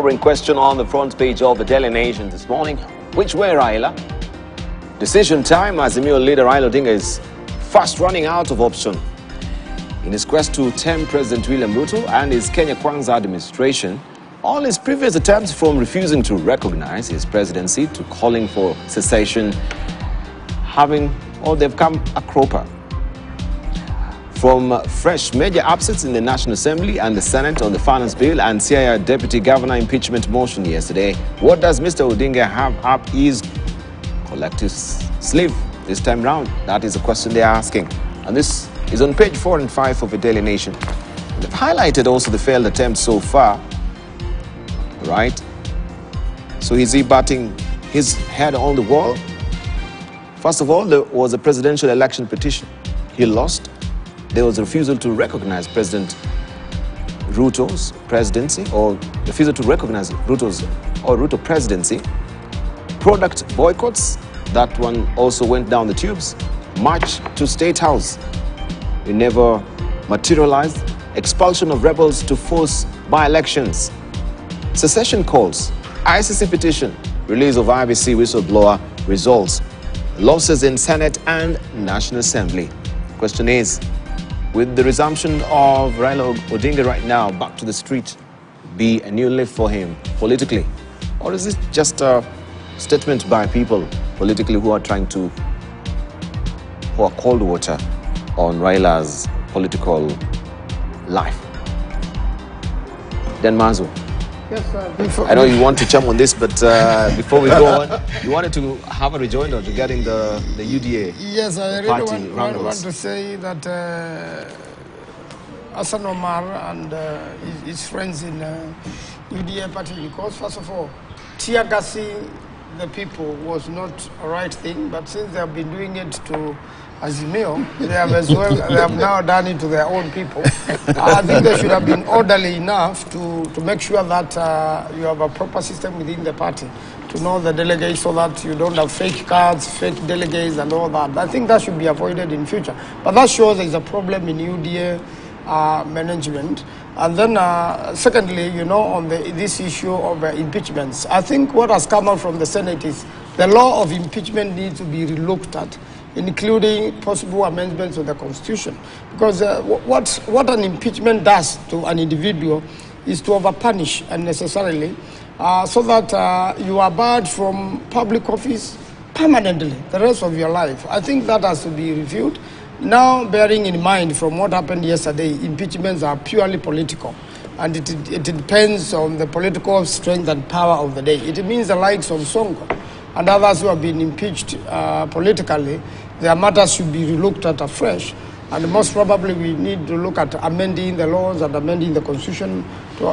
eye-popping question on the front page of the Daily Nation this morning. Which way, Raila? Decision time as the Azimio leader Raila Odinga is fast running out of option. In his quest to tempt President William Ruto and his Kenya Kwanza administration, all his previous attempts from refusing to recognize his presidency to calling for secession they've come a cropper. From fresh major upsets in the National Assembly and the Senate on the Finance Bill and CIA Deputy Governor impeachment motion yesterday, what does Mr. Odinga have up his collective sleeve this time round? That is the question they are asking. And this is on page 4 and 5 of the Daily Nation. They've highlighted also the failed attempts so far, right? So is he batting his head on the wall? First of all, there was a presidential election petition. He lost. There was a refusal to recognize President Ruto's presidency, or refusal to recognize Ruto presidency. Product boycotts, that one also went down the tubes. March to State House, it never materialized. Expulsion of rebels to force by-elections. Secession calls, ICC petition, release of IBC whistleblower results. Losses in Senate and National Assembly. Question is, with the resumption of Raila Odinga right now back to the street, be a new lift for him politically? Or is it just a statement by people politically who are trying to pour cold water on Raila's political life? Dan Mazo. Yes, sir. I know you want to jump on this, but before we go on, you wanted to have a rejoinder regarding the UDA. Yes, I really want to say that Hassan Omar and his friends in UDA party, because first of all, tear gassing the people was not a right thing, but since they have been doing it to Azimio, they have now done it to their own people. I think they should have been orderly enough to make sure that you have a proper system within the party to know the delegates so that you don't have fake cards, fake delegates and all that. I think that should be avoided in future. But that shows there's a problem in UDA management. And then secondly, on this issue of impeachments, I think what has come out from the Senate is the law of impeachment needs to be relooked at, including possible amendments to the Constitution. Because what an impeachment does to an individual is to overpunish unnecessarily so that you are barred from public office permanently the rest of your life. I think that has to be reviewed. Now, bearing in mind from what happened yesterday, impeachments are purely political. And it depends on the political strength and power of the day. It means the likes of Sonko and others who have been impeached politically, their matters should be relooked at afresh. And most probably we need to look at amending the laws and amending the Constitution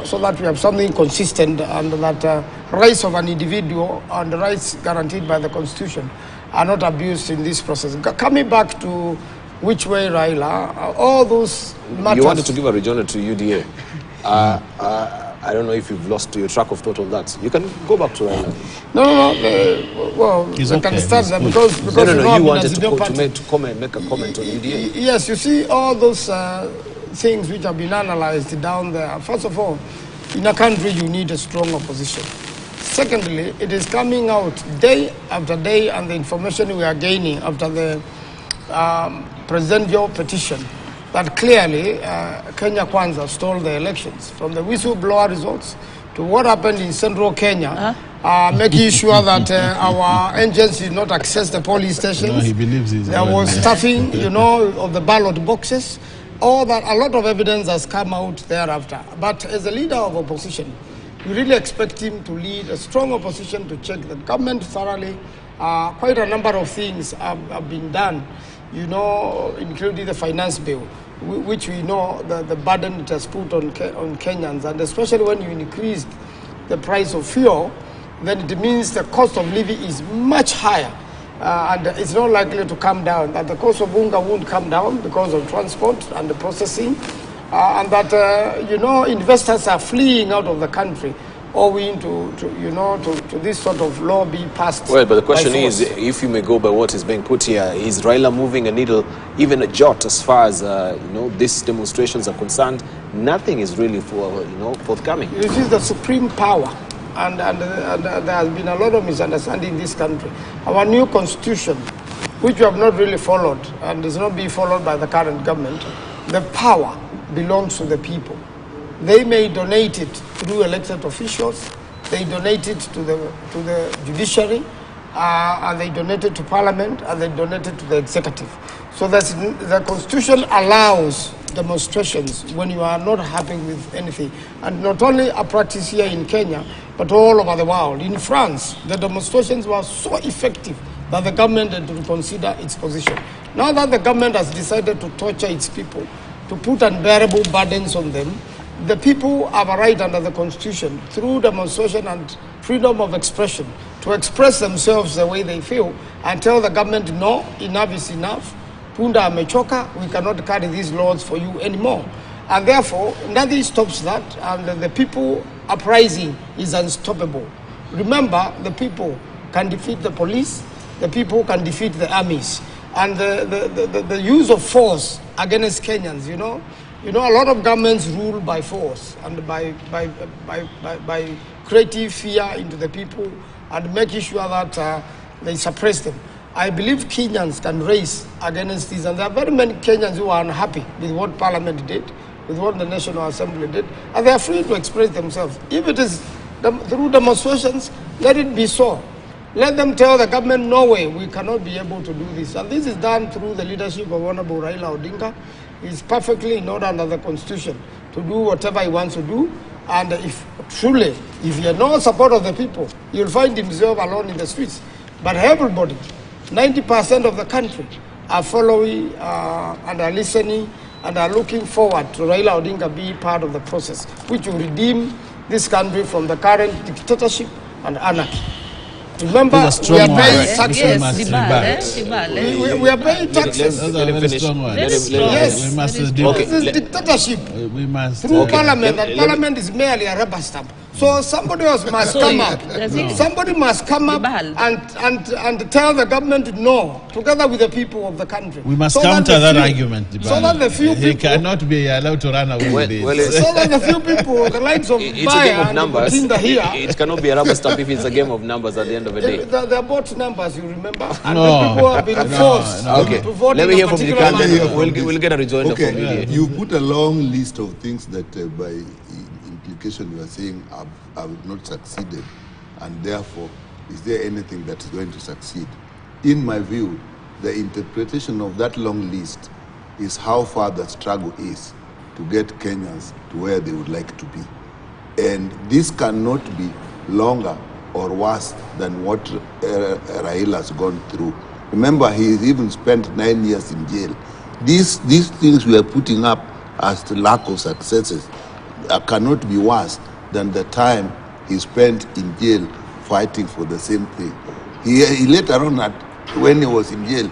so that we have something consistent and that rights of an individual and the rights guaranteed by the Constitution are not abused in this process. Coming back to which way, Raila, all those matters... You wanted to give a rejoinder to UDA. I don't know if you've lost your track of thought on that. You can go back to Raila. No. They can start that because you wanted to make a comment on UDA. Yes, you see all those things which have been analyzed down there. First of all, in a country you need a strong opposition. Secondly, it is coming out day after day, and the information we are gaining after the presidential petition that clearly Kenya Kwanza stole the elections, from the whistleblower results to what happened in central Kenya, making sure that our agents did not access the police stations. No, he believes there was stuffing, of the ballot boxes. All that, a lot of evidence has come out thereafter. But as a leader of opposition, we really expect him to lead a strong opposition to check the government thoroughly. Quite a number of things have been done, including the finance bill, which we know the burden it has put on Kenyans, and especially when you increase the price of fuel, then it means the cost of living is much higher, and it's not likely to come down. That the cost of unga won't come down because of transport and the processing, and that investors are fleeing out of the country owing to this sort of law being passed. Well, but the question is, if you may go by what is being put here, is Raila moving a needle, even a jot, as far as these demonstrations are concerned? Nothing is really forthcoming. This is the supreme power, and there has been a lot of misunderstanding in this country. Our new constitution, which we have not really followed, and is not being followed by the current government, the power belongs to the people. They may donate it through elected officials, they donate it to the judiciary, and they donate it to parliament, and they donate it to the executive. So the constitution allows demonstrations when you are not happy with anything. And not only a practice here in Kenya, but all over the world. In France, the demonstrations were so effective that the government had to reconsider its position. Now that the government has decided to torture its people, to put unbearable burdens on them, the people have a right under the constitution, through demonstration and freedom of expression, to express themselves the way they feel and tell the government, no, enough is enough. Punda amechoka, we cannot carry these laws for you anymore. And therefore, nothing stops that, and the people uprising is unstoppable. Remember, the people can defeat the police, the people can defeat the armies. And the use of force against Kenyans, a lot of governments rule by force and by creating fear into the people and making sure that they suppress them. I believe Kenyans can raise against this, and there are very many Kenyans who are unhappy with what Parliament did, with what the National Assembly did, and they are free to express themselves. If it is through demonstrations, let it be so. Let them tell the government, no way, we cannot be able to do this. And this is done through the leadership of Honorable Raila Odinga. He's perfectly in order under the Constitution to do whatever he wants to do. And if you are not support of the people, you'll find himself alone in the streets. But everybody, 90% of the country, are following and are listening and are looking forward to Raila Odinga be part of the process, which will redeem this country from the current dictatorship and anarchy. Remember, we are paying taxes. We are paying taxes. Yes, we must do this is dictatorship. We must through Parliament, and Parliament is merely a rubber stamp. So somebody else must come up. Somebody must come up and tell the government no, together with the people of the country. We must counter that argument. So that the few people... He cannot be allowed to run away with it. So that the few people, the likes of Baya and Mutinda here... It cannot be a rubber stamp if it's a game of numbers at the end of the day. They're both numbers, you remember? And the people have been forced to vote. Let me hear from the candidate. We'll get a rejoinder from media. You put a long list of things that by implication you are saying have not succeeded, and therefore is there anything that is going to succeed? In my view, the interpretation of that long list is how far the struggle is to get Kenyans to where they would like to be. And this cannot be longer or worse than what Raila has gone through. Remember, he even spent 9 years in jail. These things we are putting up as the lack of successes cannot be worse than the time he spent in jail fighting for the same thing. He later on, when he was in jail,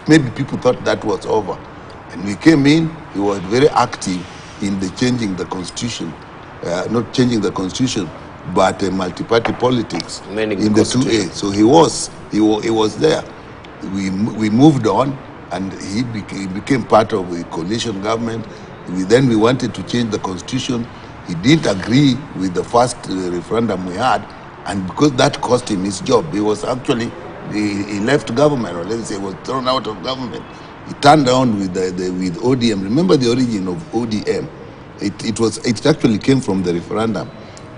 maybe people thought that was over. And we came in, he was very active in the changing the constitution, not changing the constitution, but multi-party politics in the 2A. So he was there. We moved on, and he became part of the coalition government. Then we wanted to change the constitution. He didn't agree with the first referendum we had, and because that cost him his job, he was actually, he left government, or let's say was thrown out of government. He turned down with ODM. Remember the origin of ODM? It actually came from the referendum.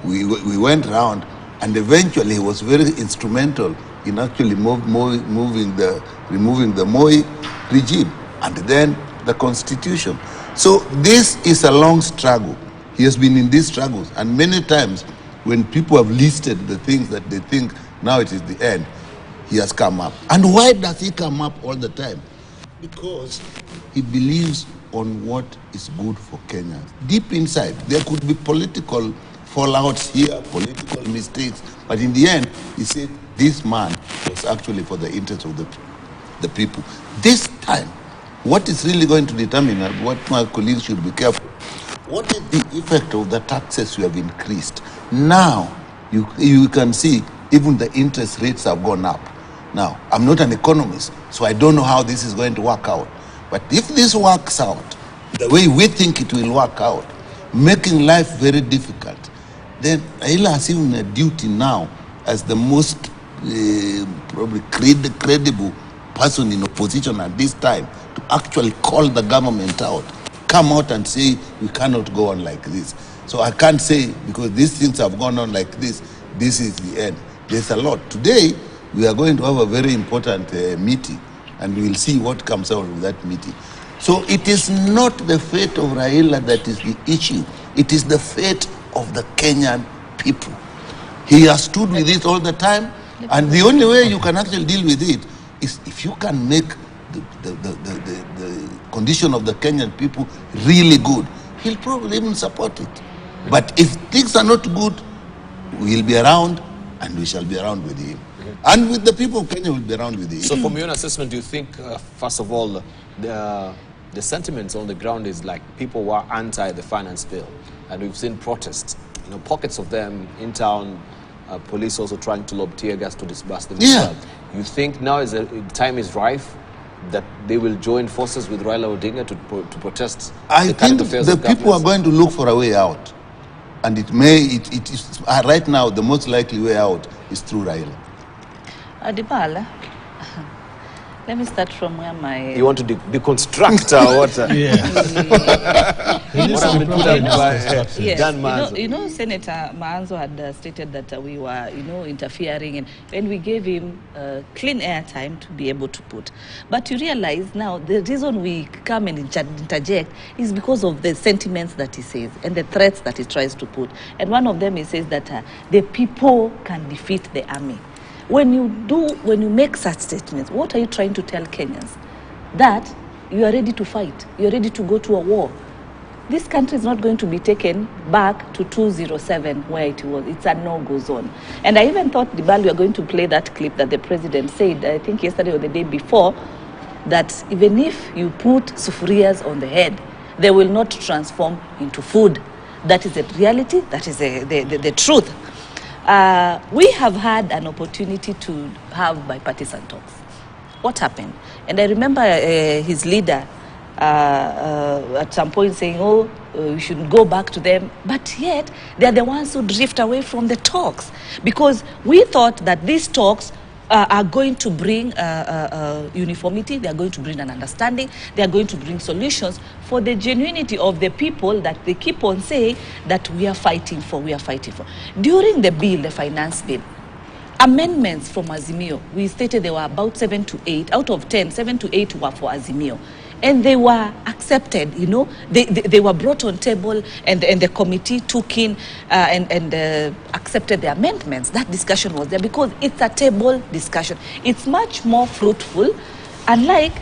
We went around, and eventually he was very instrumental in actually removing the Moi regime, and then the constitution. So this is a long struggle. He has been in these struggles, and many times when people have listed the things that they think now it is the end, he has come up. And why does he come up all the time? Because he believes on what is good for Kenyans. Deep inside, there could be political fallouts here, political mistakes, but in the end, he said this man was actually for the interest of the people. This time, what is really going to determine what my colleagues should be careful. what is the effect of the taxes you have increased? Now, you can see even the interest rates have gone up. Now, I'm not an economist, so I don't know how this is going to work out. But if this works out, the way we think it will work out, making life very difficult, then Raila has even a duty now as the most probably credible person in opposition at this time to actually call the government out, come out and say we cannot go on like this. So I can't say because these things have gone on like this, this is the end. There's a lot. Today, we are going to have a very important meeting and we will see what comes out of that meeting. So it is not the fate of Raila that is the issue. It is the fate of the Kenyan people. He has stood with it all the time, and the only way you can actually deal with it is if you can make the condition of the Kenyan people really good. He'll probably even support it. But if things are not good, we'll be around, and we shall be around with him. And with the people of Kenya will be around with him. So from your assessment, do you think, first of all, the sentiments on the ground is like people were anti the finance bill, and we've seen protests, pockets of them in town, police also trying to lob tear gas to disperse them as well. You think now time is rife that they will join forces with Raila Odinga to protest? I think the people are going to look for a way out, and it is right now the most likely way out is through Raila. Adibala, let me start from where my... You want to deconstruct what? Senator Maanzo had stated that we were, interfering, and when we gave him clean air time to be able to put. But you realize now the reason we come and interject is because of the sentiments that he says and the threats that he tries to put. And one of them, he says that the people can defeat the army. When you make such statements, what are you trying to tell Kenyans? That you are ready to fight, you are ready to go to a war. This country is not going to be taken back to 2007 where it was. It's a no-go zone. And I even thought, Dibal, we are going to play that clip that the president said, I think yesterday or the day before, that even if you put sufurias on the head, they will not transform into food. That is a reality, that is the truth. We have had an opportunity to have bipartisan talks. What happened? And I remember his leader at some point saying, we should go back to them. But yet, they are the ones who drift away from the talks. Because we thought that these talks are going to bring uniformity, they are going to bring an understanding, they are going to bring solutions for the genuinity of the people that they keep on saying that we are fighting for, During the bill, the finance bill, amendments from Azimio, we stated there were about 7 to 8. Out of 10, 7 to 8 were for Azimio. And they were accepted, they were brought on table, and the committee took in and accepted the amendments. That discussion was there because it's a table discussion. It's much more fruitful, unlike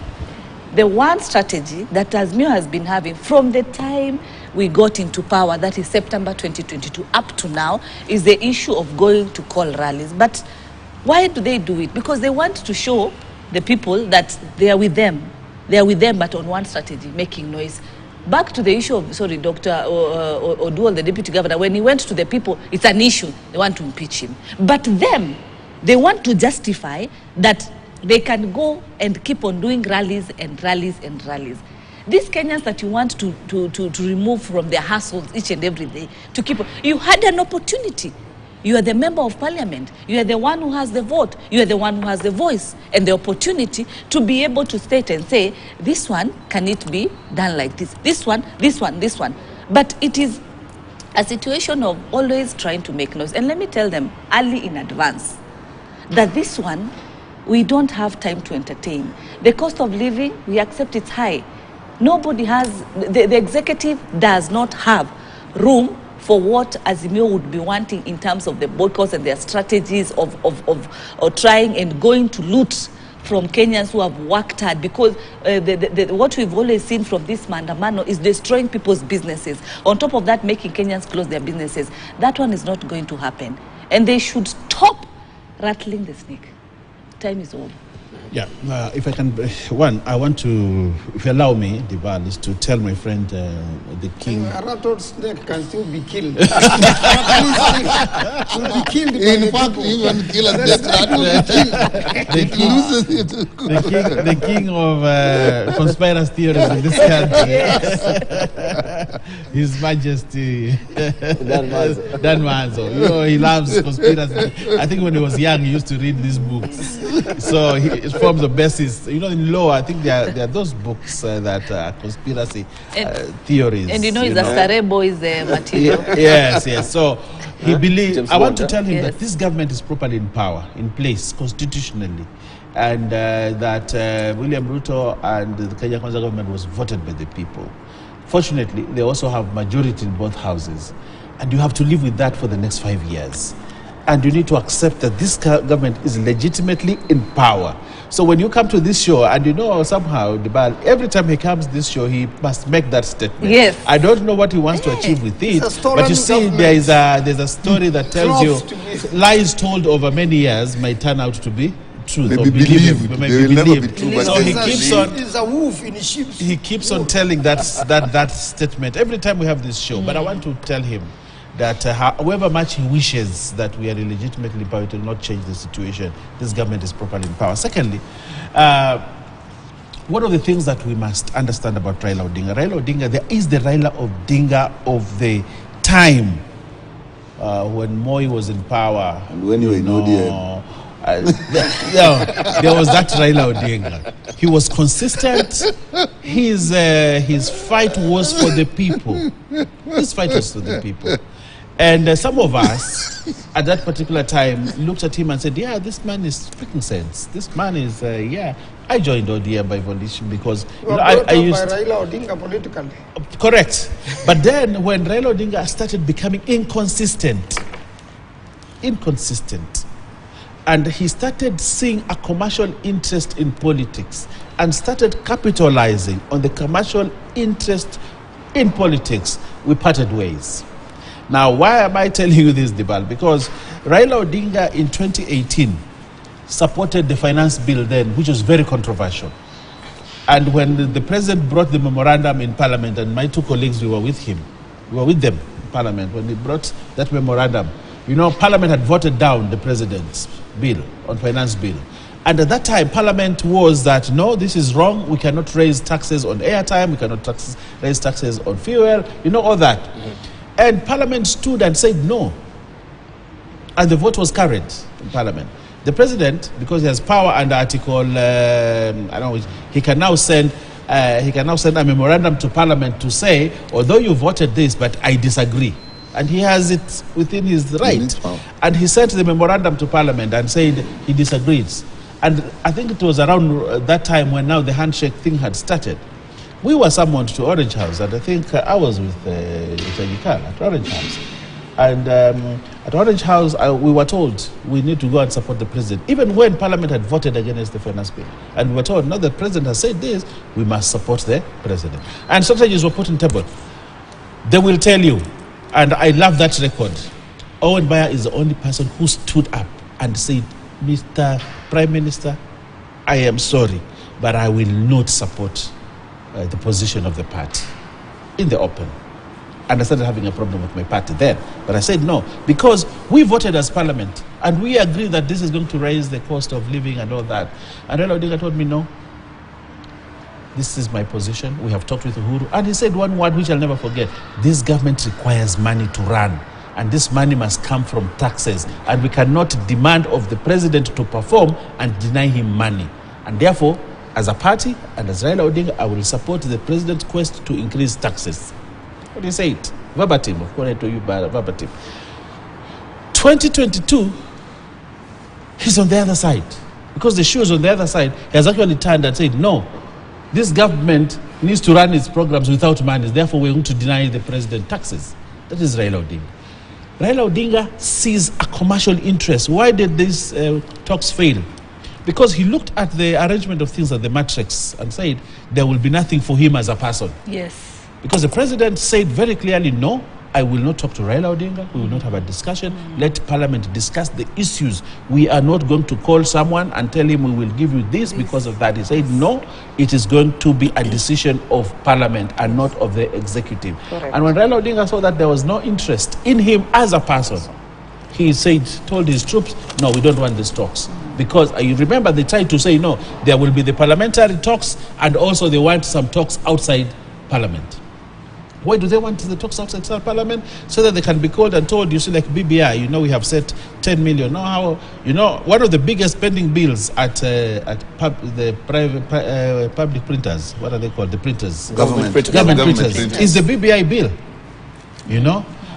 the one strategy that Azimio has been having from the time we got into power, that is September 2022, up to now, is the issue of going to call rallies. But why do they do it? Because they want to show the people that they are with them. They are with them, but on one strategy, making noise. Back to the issue of, Dr. Oduol, the deputy governor, when he went to the people, it's an issue. They want to impeach him. But them, they want to justify that they can go and keep on doing rallies and rallies and rallies. These Kenyans that you want to remove from their households each and every day, to keep, you had an opportunity. You are the member of parliament. You are the one who has the vote. You are the one who has the voice and the opportunity to be able to state and say, this one, can it be done like this? This one, this one, this one. But it is a situation of always trying to make noise. And let me tell them early in advance that this one, we don't have time to entertain. The cost of living, we accept it's high. Nobody has, the executive does not have room for what Azimio would be wanting in terms of the boycotts and their strategies of trying and going to loot from Kenyans who have worked hard, because what we've always seen from this Mandamano is destroying people's businesses. On top of that, making Kenyans close their businesses. That one is not going to happen. And they should stop rattling the snake. Time is over. Yeah, if I can, one, I want to, if you allow me, Dibal, is to tell my friend, the king. A rattled snake can still be killed. Will be killed by In the fact, people. even kill a snake The king of conspiracy theories in this country, His Majesty Dan Manzo. You know, he loves conspiracy. I think when he was young, he used to read these books. So it forms the basis. You know, in law, I think there are those books that are conspiracy theories. And you know, he's a Stare Boys material. Yes. So he believes. I want to tell him Yes. that this government is properly in power, in place constitutionally, and that William Ruto and the Kenya Kwanza government was voted by the people. Fortunately, they also have majority in both houses, and you have to live with that for the next 5 years. And you need to accept that this government is legitimately in power. So when you come to this show, and you know somehow, Dibal, every time he comes this show, he must make that statement. Yes. I don't know what he wants to achieve with it, It's a stolen but you see, government. there's a story that tells you Close to be- lies told over many years may turn out to be truth. Maybe or believed. may They will be never be believed. true, but So they he will keeps believe. on. It's a wolf in sheep's. He keeps on telling that statement every time we have this show. But I want to tell him that however much he wishes that we are illegitimately in power, it will not change the situation. This government is properly in power. Secondly, one of the things that we must understand about Raila Odinga, there is the Raila Odinga of the time when Moi was in power. And when you were in ODM. There was that Raila Odinga. He was consistent. His fight was for the people. His fight was for the people. And some of us at that particular time looked at him and said, yeah, this man is speaking sense. This man is, I joined ODM by volition because You were brought I up by used... Raila Odinga politically. Correct. But then when Raila Odinga started becoming inconsistent, and he started seeing a commercial interest in politics and started capitalizing on the commercial interest in politics, we parted ways. Now, why am I telling you this, Dibal? Because Raila Odinga in 2018 supported the finance bill then, which was very controversial. And when the president brought the memorandum in parliament, and my two colleagues, we were with them in parliament, when he brought that memorandum, you know, parliament had voted down the president's bill, on finance bill. And at that time, parliament was that, no, this is wrong, we cannot raise taxes on airtime, we cannot raise taxes on fuel, you know, all that. And parliament stood and said no. And the vote was carried in parliament. The president, because he has power under Article, he can now send a memorandum to parliament to say, although you voted this, but I disagree. And he has it within his right. And he sent the memorandum to parliament and said he disagrees. And I think it was around that time when now the handshake thing had started. We were summoned to Orange House, and I think I was with Chagikal at Orange House. And at Orange House, we were told we need to go and support the president, even when Parliament had voted against the finance bill. And we were told, no, the president has said this, we must support the president. And strategies were put on table. They will tell you, and I love that record, Owen Bayer is the only person who stood up and said, Mr. Prime Minister, I am sorry, but I will not support the position of the party in the open. And I started having a problem with my party then. But I said no, because we voted as parliament and we agreed that this is going to raise the cost of living and all that. And Raila Odinga told me, no, this is my position. We have talked with Uhuru. And he said one word which I'll never forget. This government requires money to run. And this money must come from taxes. And we cannot demand of the president to perform and deny him money. And therefore, as a party and as Raila Odinga, I will support the president's quest to increase taxes. What do you say it? Verbatim, of course I told you verbatim. 2022, he's on the other side. Because the shoe is on the other side, he has actually turned and said, no, this government needs to run its programs without money. Therefore, we're going to deny the president taxes. That is Raila Odinga. Raila Odinga sees a commercial interest. Why did these talks fail? Because he looked at the arrangement of things at the matrix and said there will be nothing for him as a person. Yes. Because the president said very clearly, no, I will not talk to Raila Odinga. We will not have a discussion. Let Parliament discuss the issues. We are not going to call someone and tell him we will give you this because of that. He said, no, it is going to be a decision of Parliament and not of the executive. Correct. And when Raila Odinga saw that there was no interest in him as a person, he told his troops, no, we don't want these talks. Because you remember they tried to say, no, there will be the parliamentary talks and also they want some talks outside Parliament. Why do they want the talks outside Parliament? So that they can be called and told, you see, like BBI, we have set 10 million. One of the biggest pending bills at the private public printers, what are they called? The printers. Government printers. Is the BBI bill.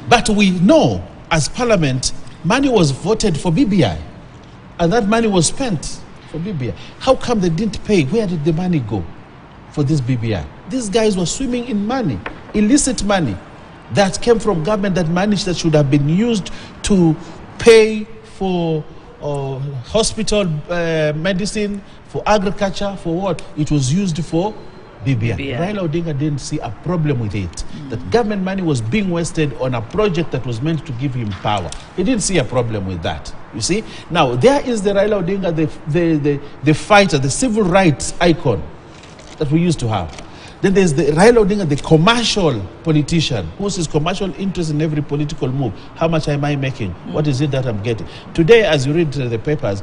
But we know, as Parliament, money was voted for BBI. And that money was spent for BBI. How come they didn't pay? Where did the money go for this BBI? These guys were swimming in money, illicit money that came from government, that money that should have been used to pay for hospital medicine, for agriculture, for what? It was used for BBI. Raila Odinga didn't see a problem with it. That government money was being wasted on a project that was meant to give him power. He didn't see a problem with that. You see? Now, there is the Raila Odinga, the fighter, the civil rights icon that we used to have. Then there's the Raila Odinga, the commercial politician, who sees commercial interest in every political move. How much am I making? What is it that I'm getting? Today, as you read the papers,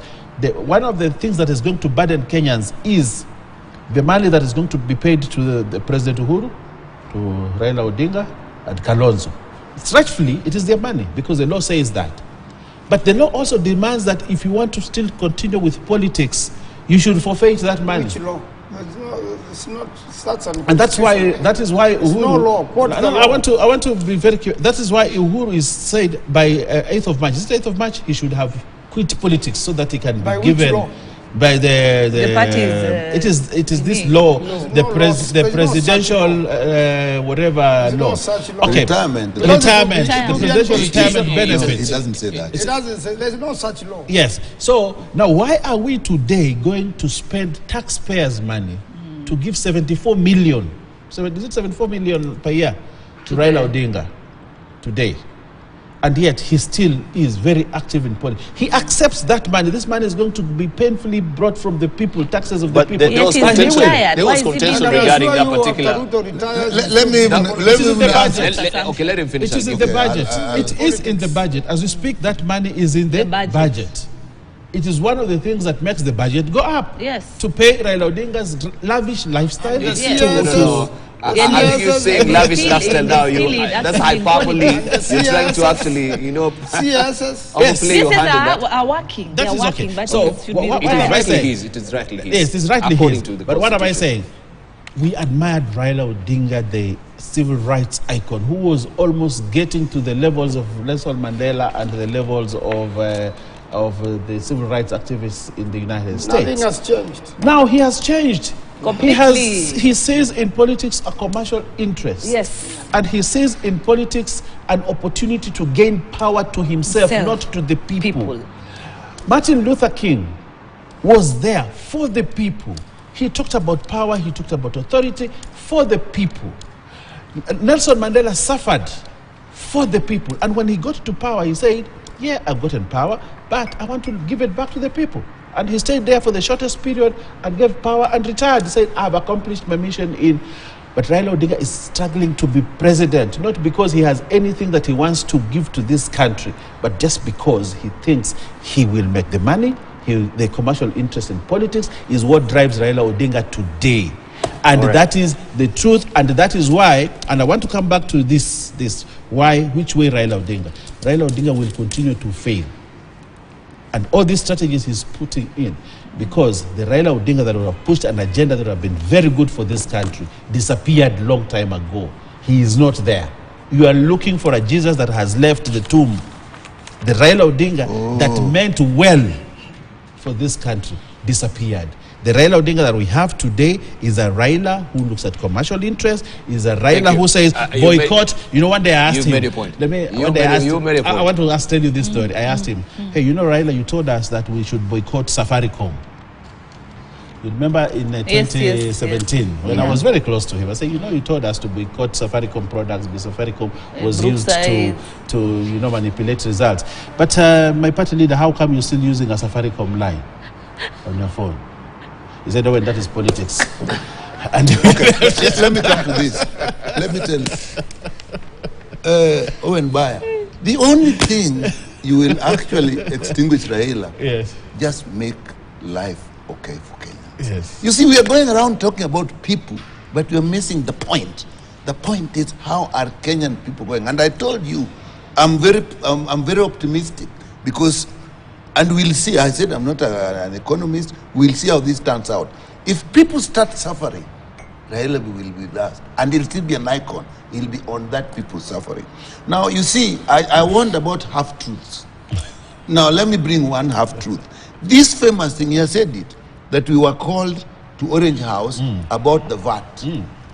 one of the things that is going to burden Kenyans is the money that is going to be paid to the President Uhuru, to Raila Odinga, and Kalonzo. Rightfully, it is their money, because the law says that. But the law also demands that if you want to still continue with politics, you should forfeit that money. Which law? It's not. That's and that is why Uhuru. No law. What no, I want to be very clear. That is why Uhuru is said by 8th of March. Is it 8th of March? He should have quit politics so that he can be given. Law? By the parties, it is this law, the presidential whatever law. Okay. Retirement. The presidential retirement benefit. It doesn't say that. It doesn't say. There's no such law. Yes. So now, why are we today going to spend taxpayers' money to give 74 million? So is it 74 million per year to Raila Odinga today? And yet he still is very active in politics. He accepts that money. This money is going to be painfully brought from the people, taxes of the people. There was contention regarding that particular. Let me Okay, let him finish. It is in the budget. It is in the budget. As we speak, that money is in the budget. It is one of the things that makes the budget go up. Yes. To pay Raila Odinga's lavish lifestyle. I think you're saying lavish lifestyle now. That's hyperbole. You're trying to actually, overplay your hand in that. Are working. That is working. Okay. But so what am I saying? It is rightly his. Yes, it is rightly his. But what am I saying? We admired Raila Odinga, the civil rights icon, who was almost getting to the levels of Nelson Mandela and the levels of the civil rights activists in the United States. Nothing has changed. Now he has changed. Completely. He sees in politics a commercial interest. Yes. And he sees in politics an opportunity to gain power to himself, not to the people. Martin Luther King was there for the people. He talked about power, he talked about authority for the people. Nelson Mandela suffered for the people. And when he got to power, he said, yeah, I've gotten power, but I want to give it back to the people. And he stayed there for the shortest period and gave power and retired. He said, I've accomplished my mission in... But Raila Odinga is struggling to be president, not because he has anything that he wants to give to this country, but just because he thinks he will make the money. The commercial interest in politics is what drives Raila Odinga today. And that is the truth, and that is why, and I want to come back to which way Raila Odinga will continue to fail. And all these strategies he's putting in, because the Raila Odinga that would have pushed an agenda that would have been very good for this country disappeared long time ago. He is not there. You are looking for a Jesus that has left the tomb. The Raila Odinga that meant well for this country disappeared. The Raila Odinga that we have today is a Raila who looks at commercial interest, is a Raila who says boycott. One day I asked him. Made your point. I want to tell you this story. I asked him, hey, Raila, you told us that we should boycott Safaricom. You remember in 2017 when I was very close to him, I said, you told us to boycott Safaricom products because Safaricom was used to manipulate results. But my party leader, how come you're still using a Safaricom line on your phone? He said, "Oh, and that is politics." And okay, let me come to this. Let me tell you. Owen Bayer, the only thing you will actually extinguish Raila, just make life okay for Kenyans. Yes. You see, we are going around talking about people, but we are missing the point. The point is, how are Kenyan people going? And I told you, I'm very optimistic because, and we'll see. I said I'm not an economist. We'll see how this turns out. If people start suffering, Raila will be last, and he'll still be an icon. He'll be on that people's suffering. Now, you see, I warned about half-truths. Now, let me bring one half-truth. This famous thing, he has said it, that we were called to Orange House about the VAT.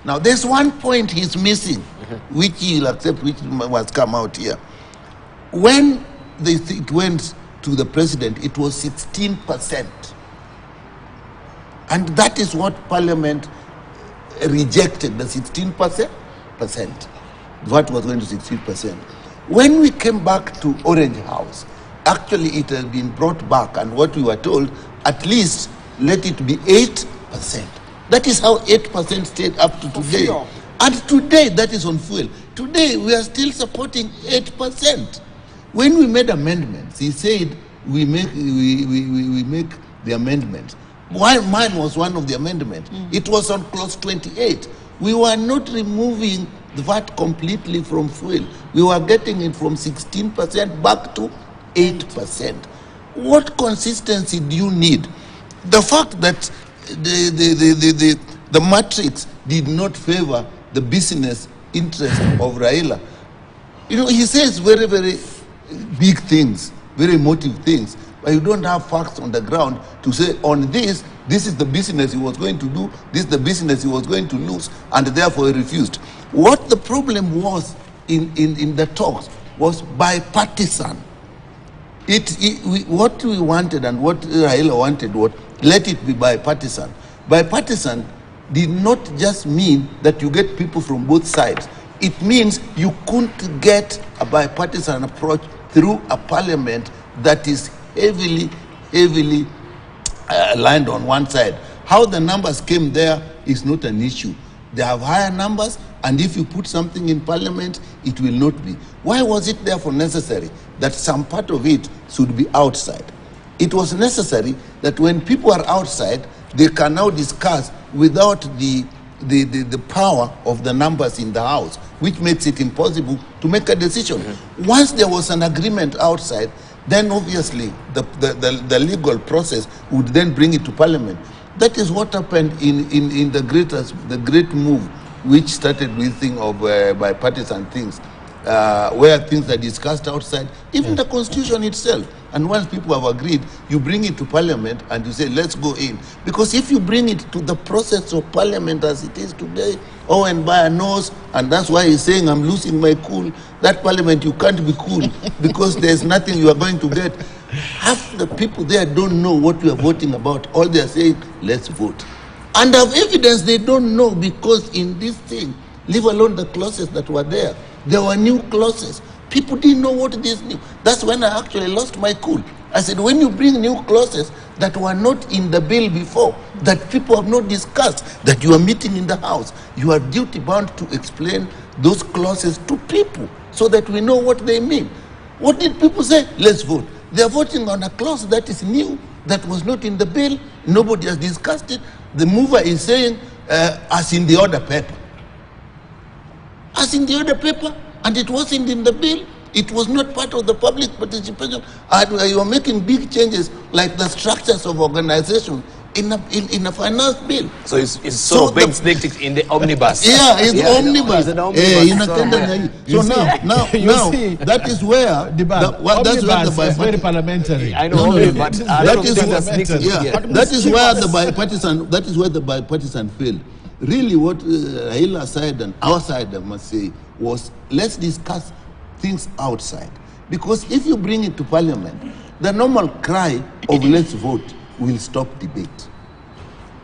Now, there's one point he's missing, which he'll accept, which must come out here. When it went to the president, it was 16%. And that is what Parliament rejected, the 16%. VAT was going to 16%. When we came back to Orange House, actually it has been brought back, and what we were told, at least let it be 8%. That is how 8% stayed up to today. And today, that is on fuel. Today, we are still supporting 8%. When we made amendments, he said we make the amendments. While mine was one of the amendments, it was on clause 28. We were not removing the VAT completely from fuel. We were getting it from 16% back to 8%. What consistency do you need? The fact that the matrix did not favor the business interest of Raila. He says very, very big things, very emotive things, but you don't have facts on the ground to say on this is the business he was going to do, this is the business he was going to lose, and therefore he refused. What the problem was in the talks was bipartisan. What we wanted and what Raila wanted was, let it be bipartisan. Bipartisan did not just mean that you get people from both sides. It means you couldn't get a bipartisan approach through a parliament that is heavily aligned on one side. How the numbers came there is not an issue. They have higher numbers, and if you put something in parliament, it will not be. Why was it therefore necessary that some part of it should be outside? It was necessary that when people are outside, they can now discuss without the power of the numbers in the house, which makes it impossible to make a decision. Once there was an agreement outside, then obviously the legal process would then bring it to parliament. That is what happened in the great move, which started with thing of bipartisan things, where things are discussed outside, even the constitution itself. And once people have agreed, you bring it to parliament and you say, let's go in. Because if you bring it to the process of parliament as it is today, Owen Bayer knows, and that's why he's saying, I'm losing my cool. That parliament, you can't be cool because there's nothing you are going to get. Half the people there don't know what we are voting about. All they are saying, let's vote. And of evidence, they don't know, because in this thing, leave alone the clauses that were there, there were new clauses. People didn't know what this new. That's when I actually lost my cool. I said, when you bring new clauses that were not in the bill before, that people have not discussed, that you are meeting in the house, you are duty bound to explain those clauses to people so that we know what they mean. What did people say? Let's vote. They are voting on a clause that is new, that was not in the bill. Nobody has discussed it. The mover is saying, as in the order paper. As in the order paper, and it wasn't in the bill. It was not part of the public participation. And you are making big changes, like the structures of organization in a finance bill. So it's sort of being sneaked in the omnibus. Yeah, it's omnibus. It's an omnibus. So now, that is where that's where the very parliamentary. I know, but that is where the bipartisan failed. Really, what Raila side and our side, I must say, was let's discuss things outside. Because if you bring it to parliament, the normal cry of let's vote will stop debate.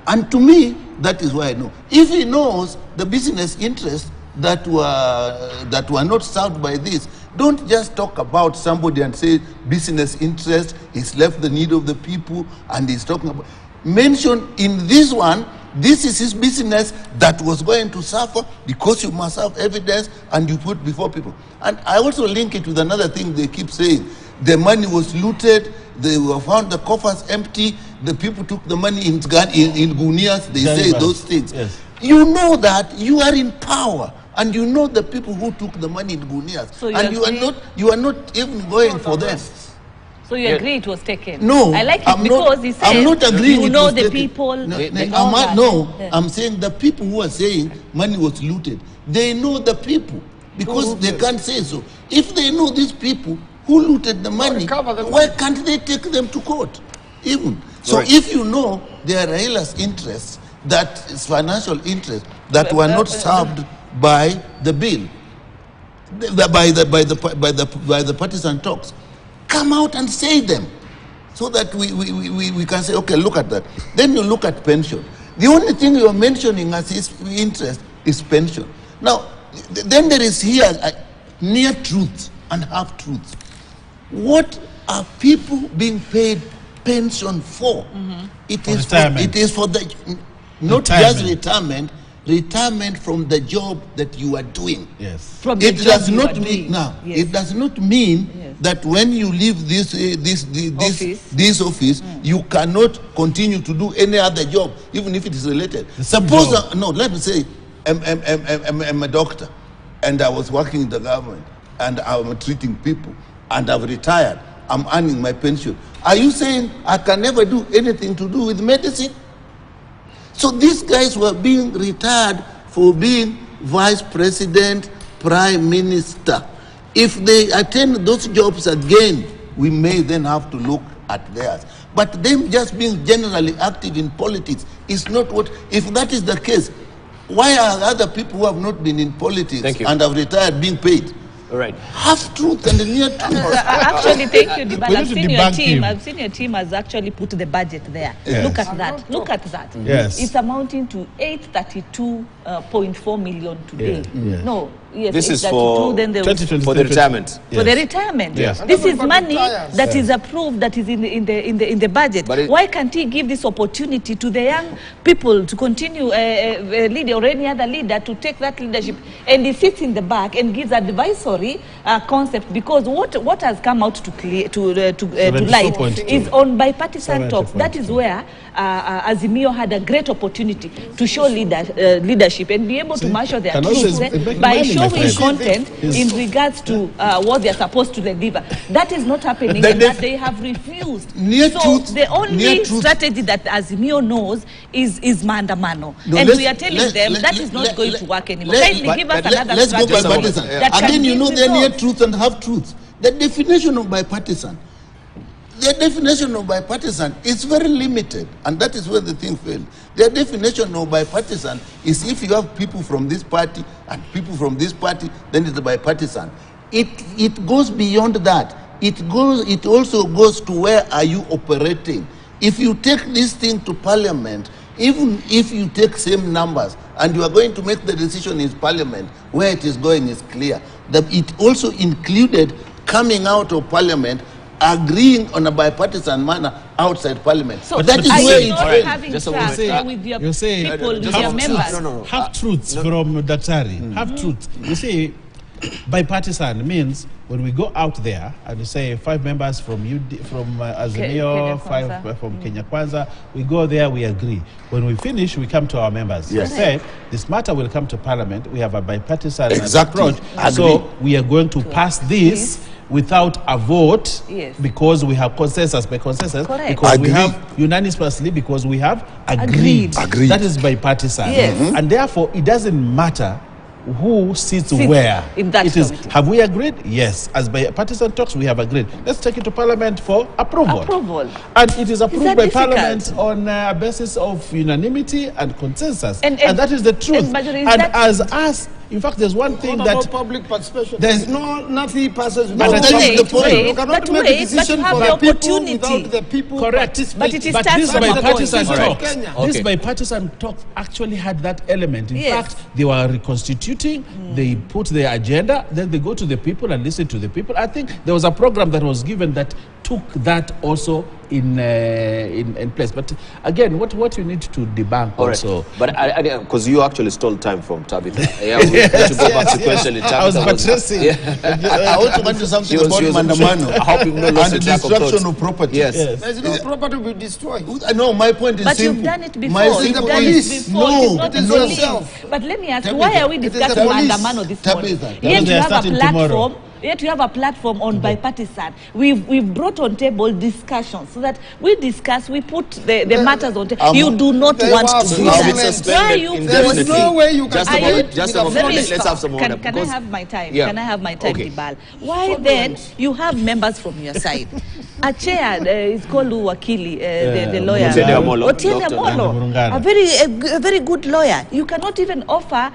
And to me, that is why I know. If he knows the business interests that were not served by this, don't just talk about somebody and say business interest, he's left the need of the people, and he's talking about. Mention in this one, this is his business that was going to suffer because you must have evidence and you put before people. And I also link it with another thing they keep saying. The money was looted, they were found the coffers empty, the people took the money in gunias, they say those things. Yes. You know that you are in power and you know the people who took the money in gunias. So and you are not even going for them. So you agree it was taken? No, I like it because he said I'm not agreeing you know it was the taken. people. I'm saying the people who are saying money was looted, they know the people because they can't say so. If they know these people who looted the money, why can't they take them to court? Even so, if you know there are Raila's interests, that is financial interests that were not served by the bill, by the partisan talks. Come out and say them so that we can say, okay, look at that. Then you look at pension. The only thing you are mentioning as his interest is pension. Now, then there is here near truth and half truth. What are people being paid pension for? It is for the not just retirement from the job that you are doing. Yes. It does not mean it does not mean that when you leave this office, you cannot continue to do any other job, even if it is related. Suppose let me say I'm a doctor and I was working in the government and I'm treating people and I've retired. I'm earning my pension. Are you saying I can never do anything to do with medicine? So these guys were being retired for being vice president, prime minister. If they attend those jobs again, we may then have to look at theirs. But them just being generally active in politics is not what, if that is the case, why are other people who have not been in politics and have retired being paid? All right. Half truth and near truth. Actually, thank you, Dibala. I've seen your team has actually put the budget there. Yes. Look at that. Look at that. Yes. It's amounting to 832.4 million today. Yes. No. Yes, this is for, then for the retirement. For the retirement. Yes. This is money that is approved, that is in the budget. Why can't he give this opportunity to the young people to continue lead or any other leader to take that leadership? And he sits in the back and gives advisory concept, because what has come out to light is on bipartisan talks. That is where Azimio had a great opportunity to show leadership and be able to marshal their troops by showing content in regards to what they are supposed to deliver. That is not happening, and that they have refused. The only strategy that Azimio knows is maandamano. And we are telling them that is not going to work anymore. Kindly give us another strategy. Let's go bipartisan. Again, you know there are near truth and half truths. The definition of bipartisan is very limited, and that is where the thing failed. The definition of bipartisan is if you have people from this party and people from this party, then it's bipartisan. It goes beyond that. It also goes to where are you operating. If you take this thing to parliament, even if you take same numbers and you are going to make the decision in parliament, where it is going is clear. That it also included coming out of parliament, agreeing on a bipartisan manner outside parliament. So but that is where it having trust with your people, with your members. Half truths from Daktari. Half truths. You see, bipartisan means when we go out there and we say 5 members from Azimio, 5 from Kenya Kwanza, we go there, we agree. When we finish, we come to our members. Yes. We say, this matter will come to parliament. We have a bipartisan approach. So we are going to pass this without a vote, because we have consensus by consensus, because we have unanimously, because we have agreed. That is bipartisan. And therefore, it doesn't matter who sits where. In that it is, have we agreed? Yes. As bipartisan talks, we have agreed. Let's take it to parliament for approval. And it is approved by parliament on a basis of unanimity and consensus. And that is the truth. And as us In fact, there's one thing What that about public participation? There's- nothing passes But without that is the point. You cannot make a decision have for the the people opportunity. without the people correct. participating. But it is But starts this from the bipartisan point. talks, Kenya. this Okay. bipartisan talk actually had that element. In Yes. fact, they were reconstituting, they put their agenda, then they go to the people and listen to the people. I think there was a program that was given that took that also in place. But again, what you need to debunk All right. also. But because you actually stole time from Tabitha. Yeah, we need to go back to question. I was addressing. I want to mention something She about was Mandamano helping no loss and in track of destruction thought. of property. Yes. Yes. There's no property will be destroyed. No, my point is But simple. you've done it before. My You've simple done is it before. no, It's not the it is no. yourself. But let me ask, Tabitha, why are we it is the discussing police. Mandamano this morning? Tabitha. Yet They you are have a starting tomorrow. platform. Yet you have a platform on bipartisan. We've brought on table discussions so that we discuss, we put the matters on table. You do not they want were to do Now suspended. it's that. suspended Why are you indefinitely. There is no way you can Just a Are you- moment. Just a Let moment. me Let's start. have some order. Can I because- have my time? Yeah. Can I have my time, Okay. Dibal? Why Fraudulent. then you have members from your side? A chair is called Wakili, the lawyer. Otiende Amolo. Otiende Dr. Amolo. Murungano. A very good lawyer. You cannot even offer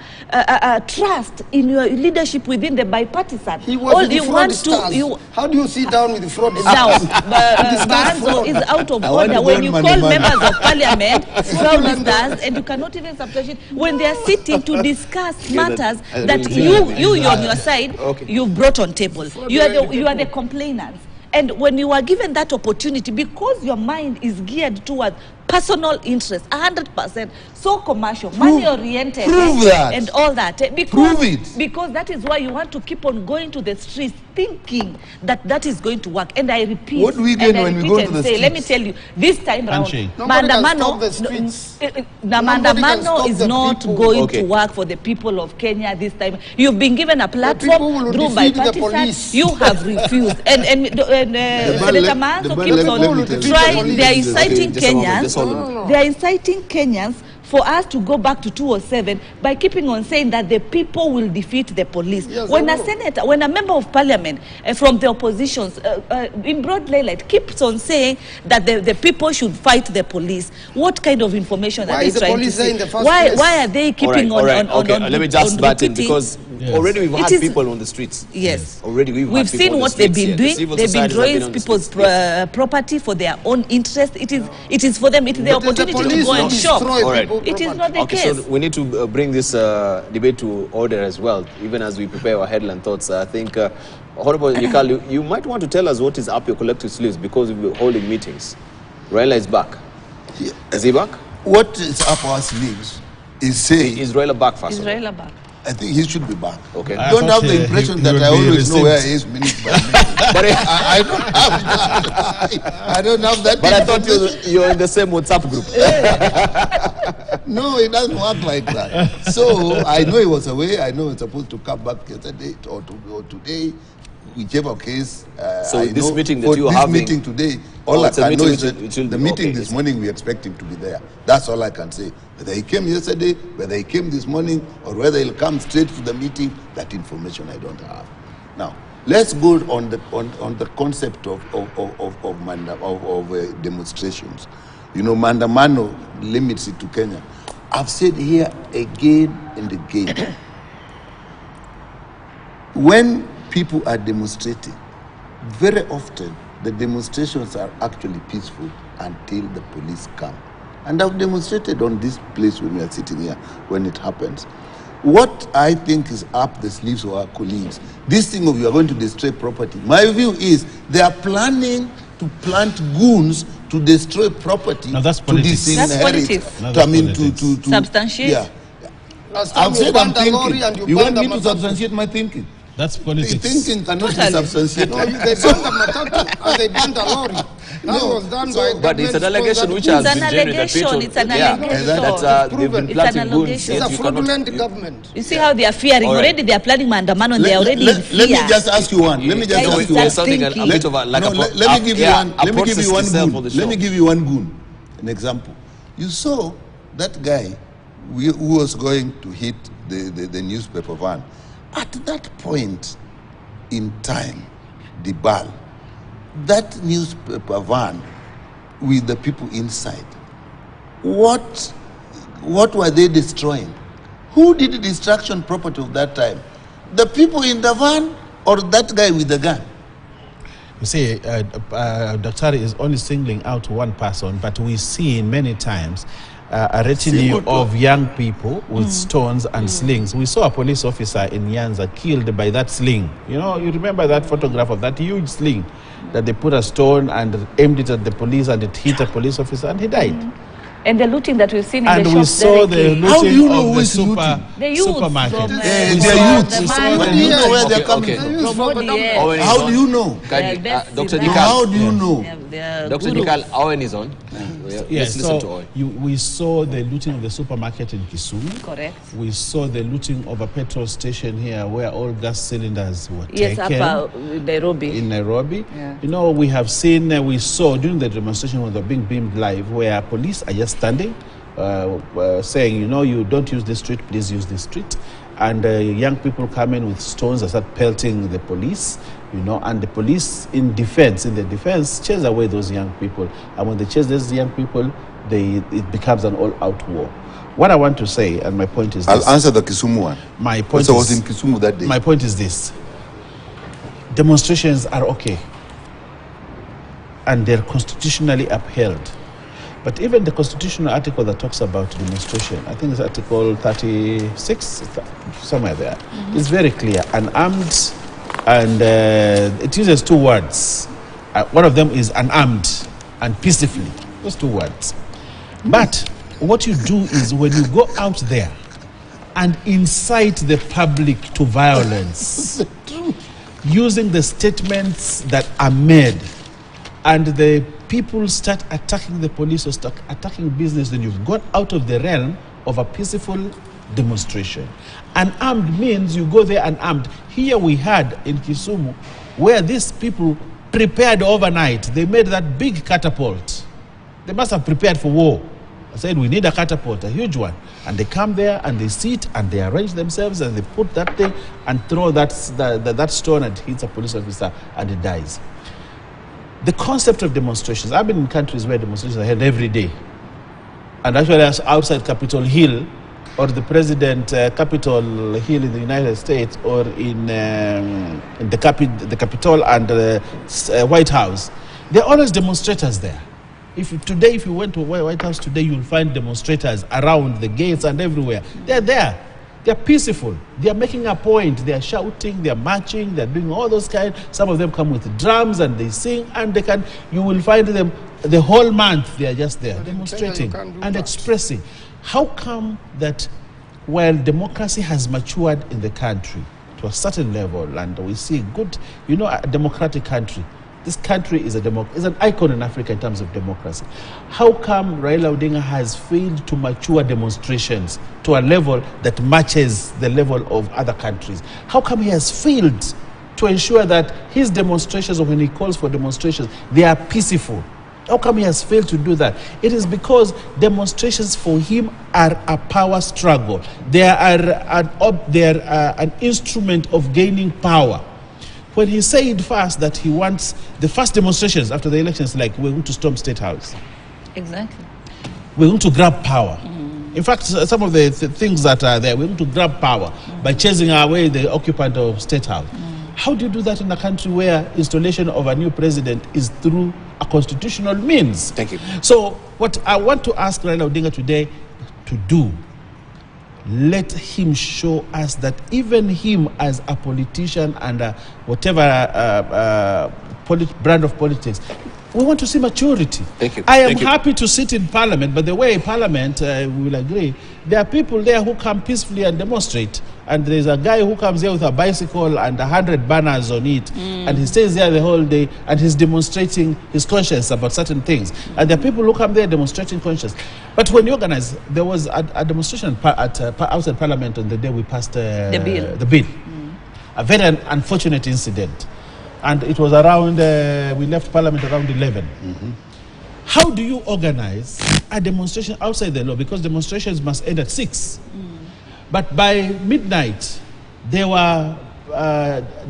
trust in your leadership within the bipartisan. He was All with the you want fraudsters. to How do you sit down with the fraudsters? now, Discuss Banzo fraud. is out of I want order to when go you on call Mandamano. members of parliament fraudsters and you cannot even substantiate when they are sitting to discuss matters I that really you on your side Okay. you've brought on table. You are the complainants. And when you are given that opportunity, because your mind is geared towards personal interest, 100%, so commercial, money-oriented, prove that. and all that. Because, Prove it. Because that is why you want to keep on going to the streets, thinking that that is going to work. And I repeat, What do we gain and I when we repeat go to and the say, let me streets? tell you, this time round, Handshake. Nobody can Mandamano, stop the streets. the Nobody can Mandamano stop is the not people. going Okay. to work for the people of Kenya this time. You've been given a people platform will through defeat the bipartisan. police. You have refused. And Senator Maanzo keeps on trying. They are inciting just a moment, just Kenyans. hold on. They are inciting Kenyans for us to go back to 207 by keeping on saying that the people will defeat the police. Yes, When they a will. senator, when a member of parliament from the oppositions in broad daylight keeps on saying that the people should fight the police, what kind of information Why are they is the trying to police there say? in the first Why place? are they keeping all right. on Okay, let me just on butt in repeating? because Yes. already we've It had is- people on the streets. Yes. Already we've had people seen on the what they've streets been here. The doing. civil They've been societies have drawing on the people's streets. property for their own interest. It is for them. It is their But the opportunity to police go will and shop. destroy All right. people's It is property. not the Okay, case. so we need to bring this debate to order as well, even as we prepare our headline thoughts. I think, Honorable Yekal, you might want to tell us what is up your collective sleeves because we'll be holding meetings. Raila is back. Yeah. Is he back? What is up our sleeves is saying, Is Raila back first? of all? Israel back. I think he should be back. Okay. I Don't thought have the he impression would that be I always know received. where he is minute by minute. But I don't have that. I don't have that. But I thought information. you're in the same WhatsApp group. No, it doesn't work like that. So I know he was away. I know he's supposed to come back yesterday or today, whichever case. So I this know meeting that for you're this having- meeting today, all I it's a can know meeting is which that will the be- meeting okay, this it's- morning we expect him to be there. That's all I can say. Whether he came yesterday, whether he came this morning, or whether he'll come straight to the meeting, that information I don't have. Now, let's go on the concept of demonstrations. You know, Mandamano limits it to Kenya. I've said here again and again, when people are demonstrating, very often the demonstrations are actually peaceful until the police come. And I've demonstrated on this place when we are sitting here, when it happens. What I think is up the sleeves of our colleagues, this thing of you are going to destroy property, my view is they are planning to plant goons to destroy property, No, that's to politics. That's disinherit, politics. No, to, I mean, that's to politics. Substantiate. Yeah. Last time I've you said I'm banned a lorry and thinking. you You want banned me a to matatu. substantiate my thinking? That's The politics. thinking cannot be No, substantiated. they banned a matatu and they banned a lorry. That was done by But it's an allegation which has It's an been genuine that allegation, people, it's an yeah, allegation. that they've been It's planting an goons. allegation. yet It's a you cannot- fraudulent government. You see how they are fearing All right. already. They are planning Mandamano and they are already in fear. let me just ask you one. Let me just Yeah, ask it's you that one. something a thinking. bit of a, like No, a let me give you yeah, one. a Let me give you one process itself for goon. the Let me show. give you one goon. An example. You saw that guy who was going to hit the newspaper van. At that point in time, the ball, that newspaper van with the people inside, what were they destroying? Who did the destruction property of that time? The people in the van or that guy with the gun? You see, Dr. is only singling out one person, but we see many times a retinue of young people with stones and slings. We saw a police officer in Nyanza killed by that sling. You know, you remember that photograph of that huge sling that they put a stone and aimed it at the police and it hit a police officer and he died. And the looting that we've seen in and the we shops saw the directly. looting How do you know of who the is looting? The youths supermarket. from, They're from youths. the But man- do you know where they're coming okay. from? From Modi, Owen is How on. do you know? Can you, best Dr. in No, Nikal. how do you know? Dr. Nikal, Owen is on. Yes, Let's listen to so Owen. we saw the looting of the supermarket in Kisumu. Correct. We saw the looting of a petrol station here where all gas cylinders were Yes, taken. up in Nairobi. In Nairobi. Yeah. You know, we have seen, we saw during the demonstration when they're being beamed live where police are just standing, saying, you know, you don't use this street, please use this street. And young people come in with stones and start pelting the police, you know, and the police in the defense, chase away those young people. And when they chase those young people, it becomes an all-out war. What I want to say, and my point is this. I'll answer the Kisumu one. My point I was in Kisumu that day. My point is this. Demonstrations are okay. And they're constitutionally upheld. But even the constitutional article that talks about demonstration, I think it's Article 36, somewhere there, is very clear. Unarmed, and it uses two words. One of them is unarmed and peacefully. Those two words. But what you do is when you go out there and incite the public to violence, using the statements that are made, and the people start attacking the police or start attacking business, then you've gone out of the realm of a peaceful demonstration. Unarmed means you go there unarmed. Here we had in Kisumu where these people prepared overnight. They made that big catapult. They must have prepared for war. I said, we need a catapult, a huge one. And they come there and they sit and they arrange themselves and they put that thing and throw that stone and it hits a police officer and it dies. The concept of demonstrations, I've been in countries where demonstrations are held every day. And actually outside Capitol Hill, or the Capitol Hill in the United States, or in the Capitol and the White House, there are always demonstrators there. If you went to White House today, you'll find demonstrators around the gates and everywhere. They're there. They're peaceful. They're making a point. They're shouting, they're marching, they're doing all those kind. Some of them come with drums and they sing, and you will find them the whole month. They are just there demonstrating and expressing. How come that while democracy has matured in the country to a certain level, and we see good, a democratic country, this country is an icon in Africa in terms of democracy. How come Raila Odinga has failed to mature demonstrations to a level that matches the level of other countries? How come he has failed to ensure that his demonstrations, or when he calls for demonstrations, they are peaceful? How come he has failed to do that? It is because demonstrations for him are a power struggle. They are an instrument of gaining power. When he said first that he wants the first demonstrations after the elections, like we're going to storm State House. Exactly. We're going to grab power. In fact, some of the things that are there, we're going to grab power by chasing away the occupant of State House. How do you do that in a country where installation of a new president is through a constitutional means? Thank you. So what I want to ask Raila Odinga today to do, let him show us that even him as a politician and whatever brand of politics, we want to see maturity. Thank you. I am happy to sit in parliament, but the way parliament, we will agree, there are people there who come peacefully and demonstrate. And there's a guy who comes here with a bicycle and 100 banners on it, and he stays there the whole day, and he's demonstrating his conscience about certain things. And there are people who come there demonstrating conscience. But when you organize, there was a demonstration outside Parliament on the day we passed the bill. A very unfortunate incident. And it was around, we left Parliament around 11. How do you organize a demonstration outside the law? Because demonstrations must end at 6. But by midnight, there were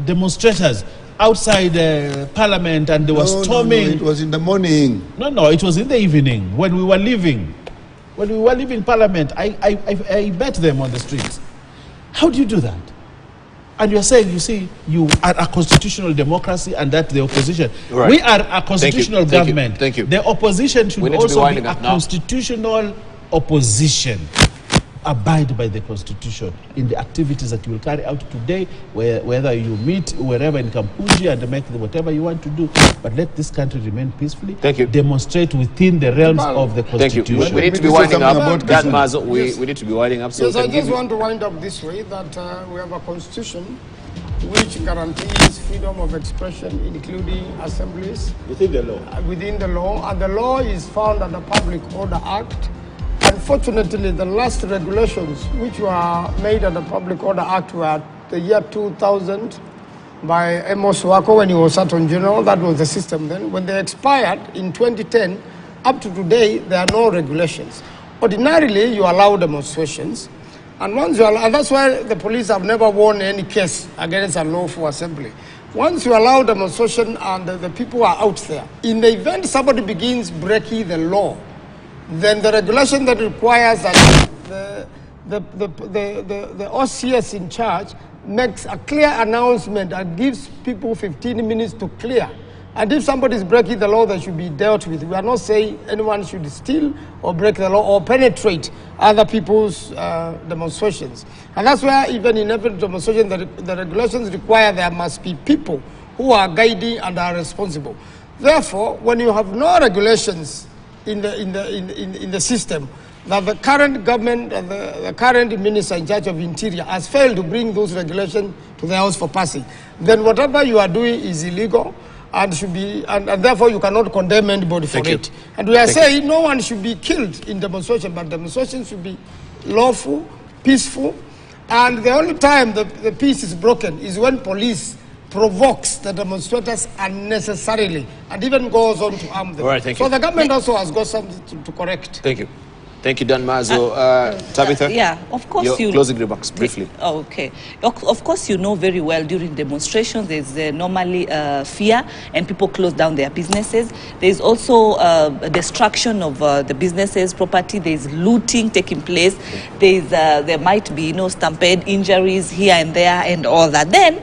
demonstrators outside Parliament, and they were storming. No, it was in the morning. No, it was in the evening when we were leaving. When we were leaving Parliament, I met them on the streets. How do you do that? And you're saying, you see, you are a constitutional democracy and that the opposition. Right. We are a constitutional government. Thank you. The opposition should also be a constitutional opposition. Abide by the constitution in the activities that you will carry out today, whether you meet wherever in Kampuji and make whatever you want to do, but let this country remain peacefully. Thank you. Demonstrate within the realms of the constitution. Thank you. We need to be winding up. Dan Mazo, we need to be winding up. So yes, I just want to wind up this way, that we have a constitution which guarantees freedom of expression, including assemblies. Within the law. Within the law. And the law is found under Public Order Act. Unfortunately, the last regulations which were made under Public Order Act were the year 2000 by Amos Wako when he was Attorney General. That was the system then. When they expired in 2010, up to today, there are no regulations. Ordinarily, you allow demonstrations. And once you allow, and that's why the police have never won any case against a lawful assembly. Once you allow demonstration and the people are out there, in the event somebody begins breaking the law, then the regulation that requires that the OCS in charge makes a clear announcement and gives people 15 minutes to clear. And if somebody is breaking the law, they should be dealt with. We are not saying anyone should steal or break the law or penetrate other people's demonstrations. And that's where even in every demonstration, the regulations require there must be people who are guiding and are responsible. Therefore, when you have no regulations in the system, that the current government and the current minister in charge of Interior has failed to bring those regulations to the House for passing, then whatever you are doing is illegal and should be, and therefore you cannot condemn anybody for it. And we are saying no one should be killed in demonstration, but demonstration should be lawful, peaceful, and the only time the peace is broken is when police provokes the demonstrators unnecessarily and even goes on to harm them. All right, thank you. So the government also has got something to correct. Thank you. Thank you, Dan Mazo. Tabitha? Yeah, of course. Your closing remarks, briefly. Oh, okay. Of course, you know very well during demonstrations, there's normally fear and people close down their businesses. There's also destruction of the businesses, property. There's looting taking place. There might be, stampede injuries here and there and all that. Then,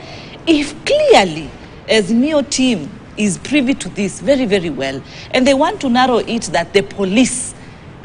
if clearly, as NEO team is privy to this very, very well, and they want to narrow it that the police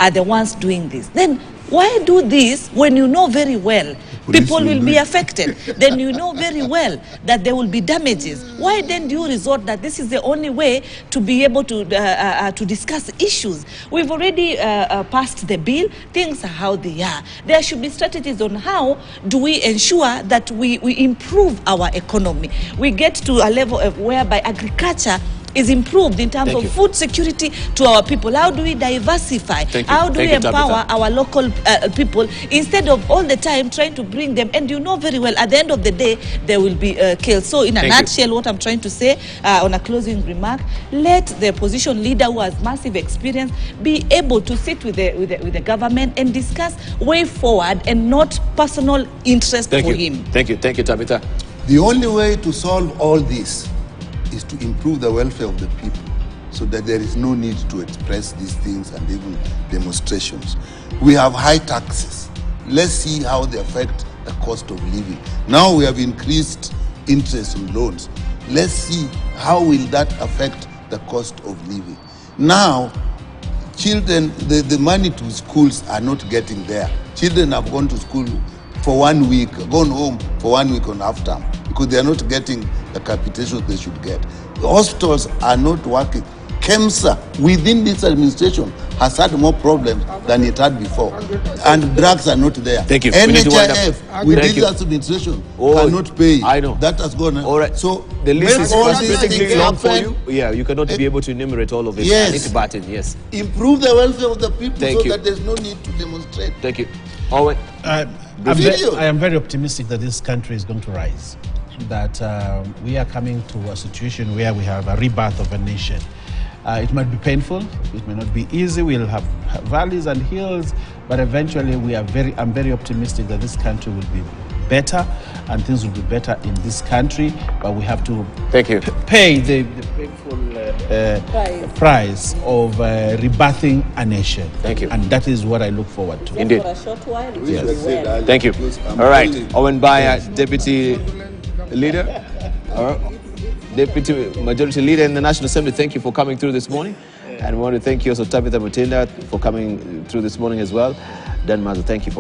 are the ones doing this, then why do this when you know very well people will be affected? Then you know very well that there will be damages. Why then do you resort that this is the only way to be able to discuss issues? We've already passed the bill. Things are how they are. There should be strategies on how do we ensure that we improve our economy. We get to a level of whereby agriculture is improved in terms of food security to our people. How do we diversify? How do we empower our local people instead of all the time trying to bring them? And you know very well, at the end of the day, there will be killed. So in a nutshell, what I'm trying to say on a closing remark, let the opposition leader who has massive experience be able to sit with the government and discuss way forward and not personal interest for him. Thank you, Tabitha. The only way to solve all this is to improve the welfare of the people so that there is no need to express these things and even demonstrations. We have high taxes. Let's see how they affect the cost of living. Now we have increased interest on loans. Let's see how will that affect the cost of living. Now, children, the money to schools are not getting there. Children have gone to school for 1 week, gone home for 1 week on half term because they are not getting the capitation they should get. The hospitals are not working. KEMSA, within this administration, has had more problems than it had before. And drugs are not there. Thank you. NHIF, with this administration, cannot pay. I know. That has gone. All right. So the list is frustratingly long for happen. you. Yeah, you cannot be able to enumerate all of it. Yes. I need to batten, yes. Improve the welfare of the people Thank you. that there's no need to demonstrate. Thank you. Owen. I am very optimistic that this country is going to rise. That we are coming to a situation where we have a rebirth of a nation. It might be painful, it may not be easy, we'll have valleys and hills, but eventually I'm very optimistic that this country will be better and things will be better in this country, but we have to pay the painful prize of rebirthing a nation. Thank you. And that is what I look forward to. Indeed. For a short while, it Which will I be said well. earlier, Thank you. because I'm All right, calling- Owen Baya, Deputy Leader, Deputy Majority Leader in the National Assembly, thank you for coming through this morning. And we want to thank you also, Tabitha Mutinda, for coming through this morning as well. Dan Mazo, thank you for